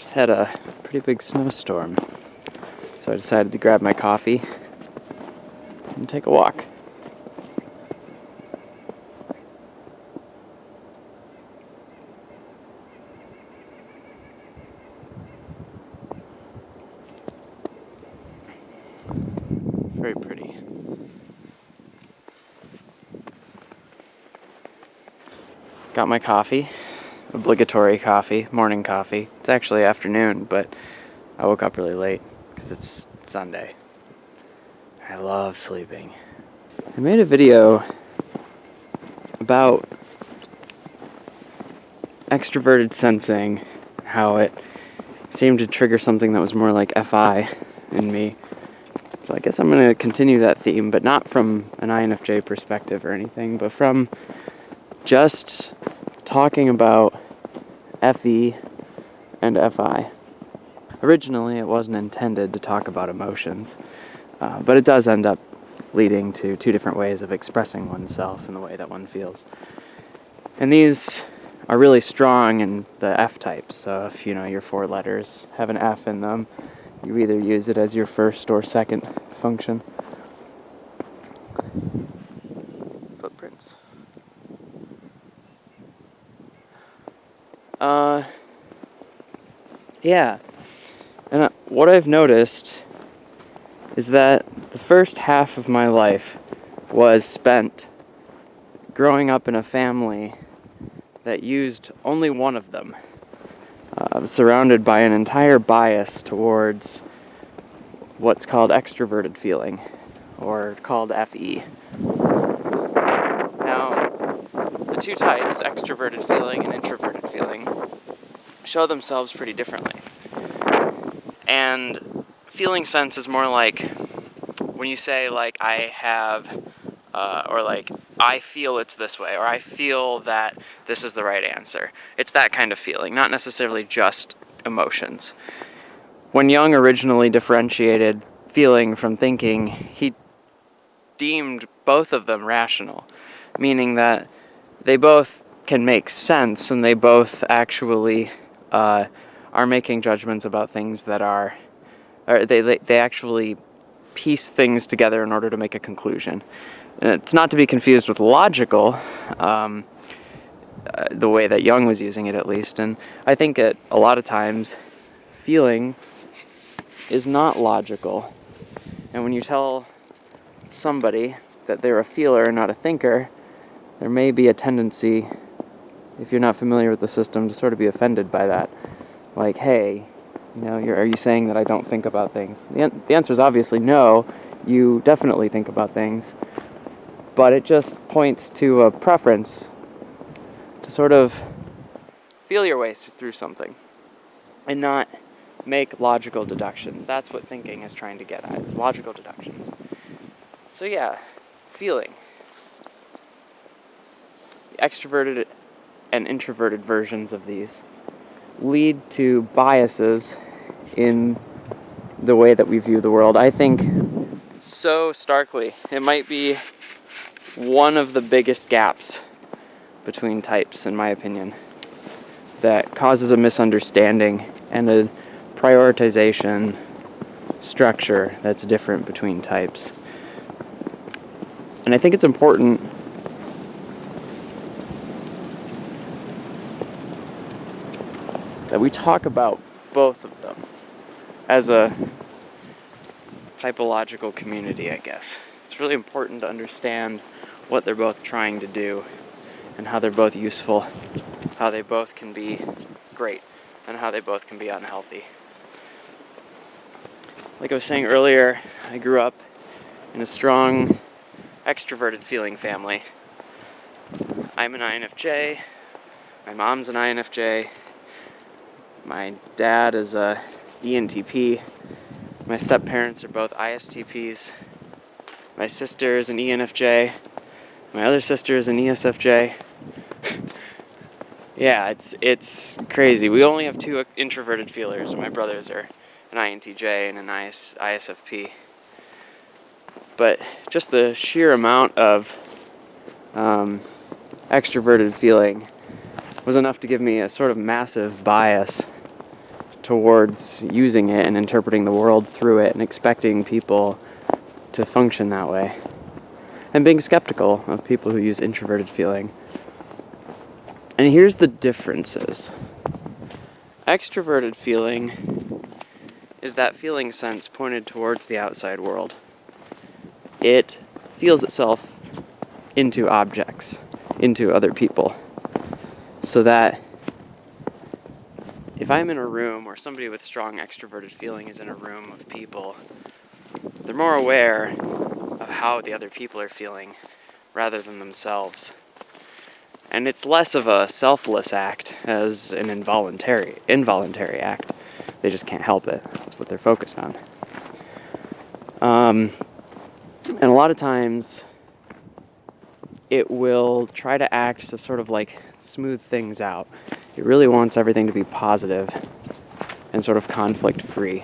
just had a pretty big snowstorm, so I decided to grab my coffee and take a walk. Very pretty. Got my coffee, obligatory coffee, morning coffee. It's actually afternoon, but I woke up really late because it's Sunday. I love sleeping. I made a video about extroverted sensing, how it seemed to trigger something that was more like FI in me. So I guess I'm going to continue that theme, but not from an INFJ perspective or anything, but from just talking about FE and FI. Originally, it wasn't intended to talk about emotions, but it does end up leading to two different ways of expressing oneself and the way that one feels. And these are really strong in the F types, so if your 4 letters have an F in them, you either use it as your first or second function. Footprints. Yeah. And what I've noticed is that the first half of my life was spent growing up in a family that used only one of them. Surrounded by an entire bias towards what's called extroverted feeling, or called FE. Now, the two types, extroverted feeling and introverted feeling, show themselves pretty differently. And feeling sense is more like when you say, like, I have, or like, I feel it's this way, or I feel that this is the right answer. It's that kind of feeling, not necessarily just emotions. When Jung originally differentiated feeling from thinking, he deemed both of them rational, meaning that they both can make sense, and they both actually are making judgments about things that are, or they actually piece things together in order to make a conclusion. And it's not to be confused with logical, the way that Jung was using it at least. And I think that a lot of times feeling is not logical. And when you tell somebody that they're a feeler and not a thinker, there may be a tendency, if you're not familiar with the system, to sort of be offended by that. Like, hey, are you saying that I don't think about things? The answer is obviously no, you definitely think about things. But it just points to a preference to sort of feel your way through something and not make logical deductions. That's what thinking is trying to get at, is logical deductions. So yeah, feeling. The extroverted and introverted versions of these lead to biases in the way that we view the world. I think so starkly. It might be one of the biggest gaps between types, in my opinion, that causes a misunderstanding and a prioritization structure that's different between types. And I think it's important that we talk about both of them as a typological community, I guess. It's really important to understand what they're both trying to do and how they're both useful, how they both can be great, and how they both can be unhealthy. Like I was saying earlier, I grew up in a strong extroverted feeling family. I'm an INFJ, my mom's an INFJ, my dad is a ENTP, my step-parents are both ISTPs, my sister is an ENFJ, my other sister is an ESFJ. Yeah, it's crazy. We only have 2 introverted feelers, and my brothers are an INTJ and an ISFP. But just the sheer amount of extroverted feeling was enough to give me a sort of massive bias towards using it and interpreting the world through it and expecting people to function that way. And being skeptical of people who use introverted feeling. And here's the differences. Extroverted feeling is that feeling sense pointed towards the outside world. It feels itself into objects, into other people. So that if I'm in a room, or somebody with strong extroverted feeling is in a room of people, they're more aware of how the other people are feeling rather than themselves. And it's less of a selfless act as an involuntary act. They just can't help it. That's what they're focused on. And a lot of times it will try to act to sort of like smooth things out. It really wants everything to be positive and sort of conflict-free.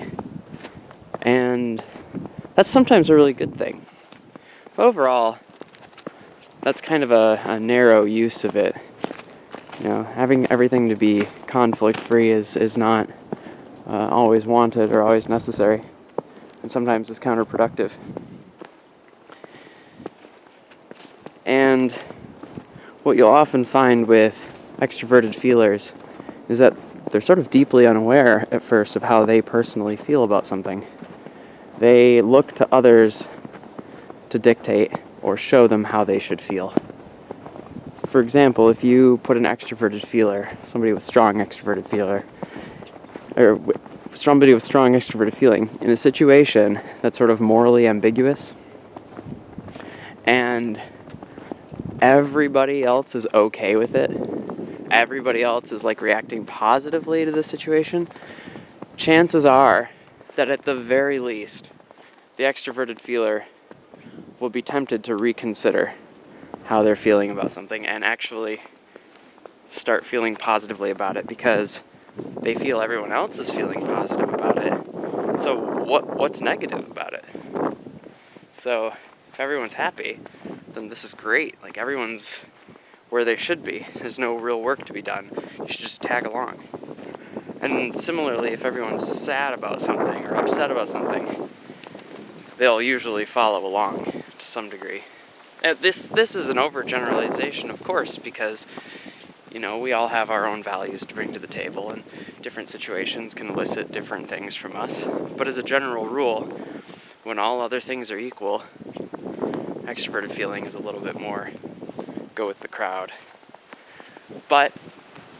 And that's sometimes a really good thing. But overall, that's kind of a narrow use of it. You know, having everything to be conflict-free is not always wanted or always necessary, and sometimes is counterproductive. And what you'll often find with extroverted feelers is that they're sort of deeply unaware at first of how they personally feel about something. They look to others to dictate or show them how they should feel. For example, if you put an extroverted feeler, somebody with strong extroverted feeler, or somebody with strong extroverted feeling, in a situation that's sort of morally ambiguous, and everybody else is okay with it, everybody else is like reacting positively to the situation, chances are that at the very least, the extroverted feeler will be tempted to reconsider how they're feeling about something and actually start feeling positively about it because they feel everyone else is feeling positive about it. So what's negative about it? So if everyone's happy, then this is great. Like, everyone's where they should be. There's no real work to be done. You should just tag along. And similarly, if everyone's sad about something or upset about something, they'll usually follow along to some degree. This is an overgeneralization, of course, because, you know, we all have our own values to bring to the table, and different situations can elicit different things from us. But as a general rule, when all other things are equal, extroverted feeling is a little bit more go with the crowd. But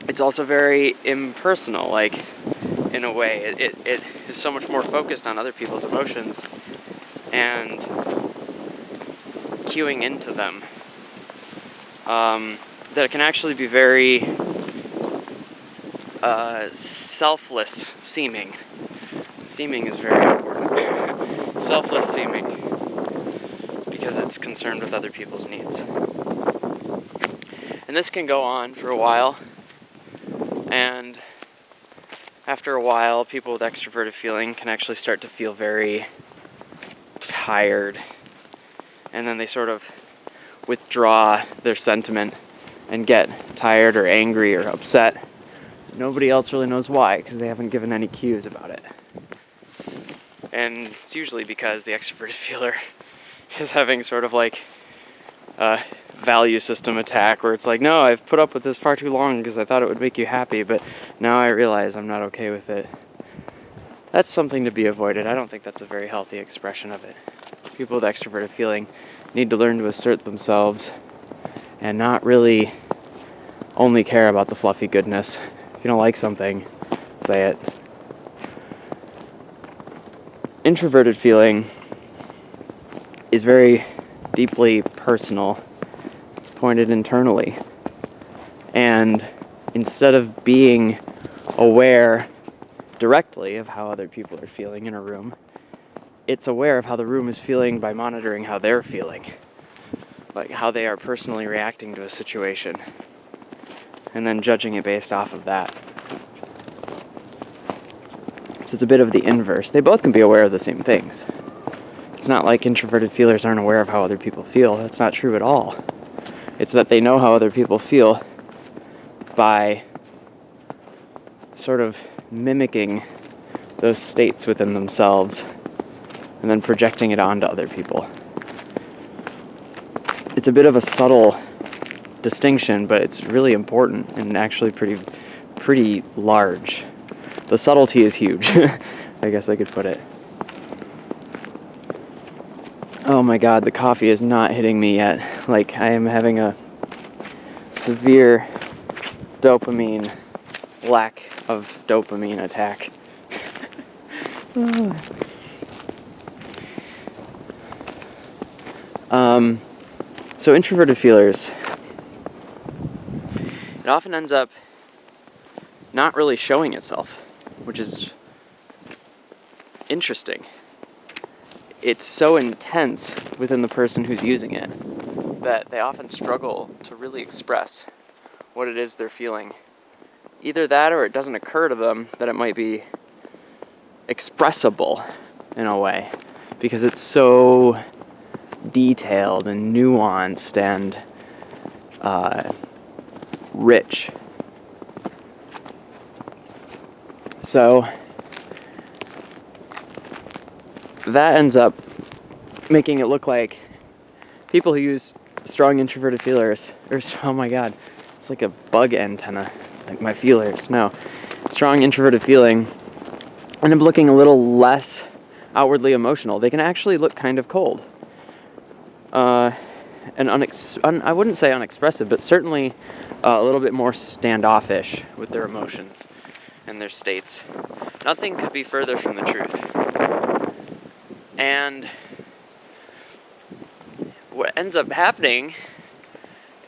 it's also very impersonal, like, in a way. It is so much more focused on other people's emotions and cueing into them, that it can actually be very selfless seeming. Seeming is very important. Selfless seeming, because it's concerned with other people's needs. And this can go on for a while, and after a while, people with extroverted feeling can actually start to feel very tired, and then they sort of withdraw their sentiment and get tired or angry or upset. Nobody else really knows why, because they haven't given any cues about it. And it's usually because the extroverted feeler is having sort of like a value system attack, where it's like, no, I've put up with this far too long because I thought it would make you happy, but now I realize I'm not okay with it. That's something to be avoided. I don't think that's a very healthy expression of it. People with extroverted feeling need to learn to assert themselves and not really only care about the fluffy goodness. If you don't like something, say it. Introverted feeling is very deeply personal, pointed internally. And instead of being aware directly of how other people are feeling in a room, it's aware of how the room is feeling by monitoring how they're feeling, like how they are personally reacting to a situation, and then judging it based off of that. So it's a bit of the inverse. They both can be aware of the same things. It's not like introverted feelers aren't aware of how other people feel. That's not true at all. It's that they know how other people feel by sort of mimicking those states within themselves and then projecting it onto other people. It's a bit of a subtle distinction, but it's really important and actually pretty large. The subtlety is huge, I guess I could put it. Oh my god, the coffee is not hitting me yet. Like, I am having a severe lack of dopamine attack. So introverted feelers, it often ends up not really showing itself, which is interesting. It's so intense within the person who's using it that they often struggle to really express what it is they're feeling. Either that, or it doesn't occur to them that it might be expressible in a way, because it's so detailed and nuanced and rich. So that ends up making it look like people who use strong introverted feelers, oh my god, it's like a bug antenna, like my feelers, no. Strong introverted feeling end up looking a little less outwardly emotional. They can actually look kind of cold. And I wouldn't say unexpressive, but certainly a little bit more standoffish with their emotions and their states. Nothing could be further from the truth. And what ends up happening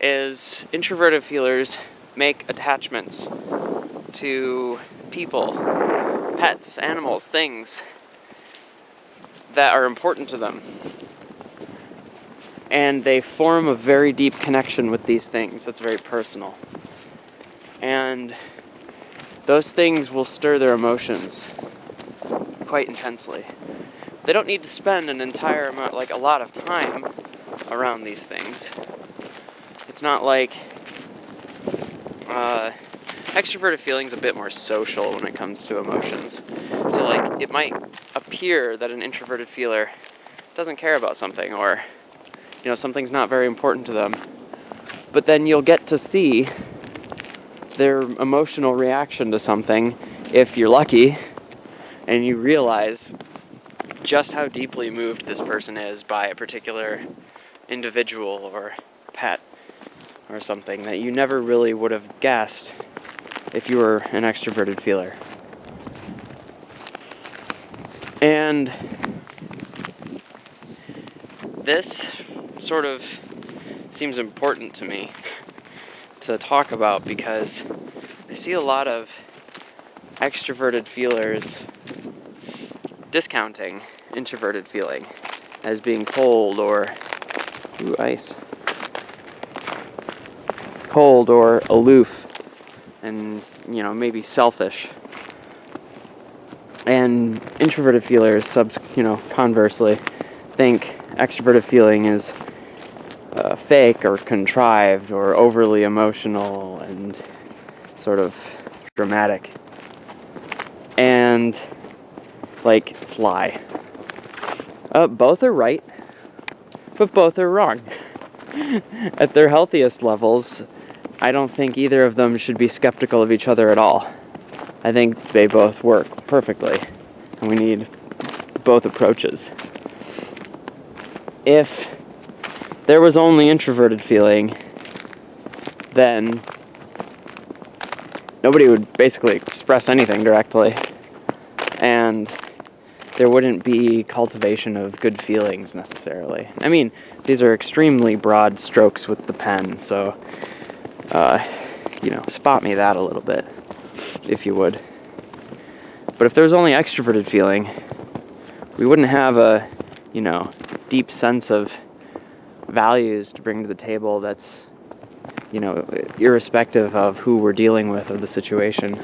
is introverted feelers make attachments to people, pets, animals, things that are important to them. And they form a very deep connection with these things that's very personal. And those things will stir their emotions quite intensely. They don't need to spend an entire amount, like a lot of time around these things. It's not like extroverted feeling's a bit more social when it comes to emotions. So like it might appear that an introverted feeler doesn't care about something, or something's not very important to them. But then you'll get to see their emotional reaction to something if you're lucky, and you realize just how deeply moved this person is by a particular individual or pet or something that you never really would have guessed if you were an extroverted feeler. And this sort of seems important to me to talk about, because I see a lot of extroverted feelers discounting introverted feeling as being cold or cold or aloof and maybe selfish. And introverted feelers conversely think extroverted feeling is fake or contrived or overly emotional and sort of dramatic and like sly. Both are right, but both are wrong. At their healthiest levels, I don't think either of them should be skeptical of each other at all. I think they both work perfectly, and we need both approaches. If there was only introverted feeling, then nobody would basically express anything directly, and there wouldn't be cultivation of good feelings necessarily. I mean, these are extremely broad strokes with the pen, so, spot me that a little bit, if you would. But if there was only extroverted feeling, we wouldn't have a, deep sense of values to bring to the table that's, irrespective of who we're dealing with or the situation.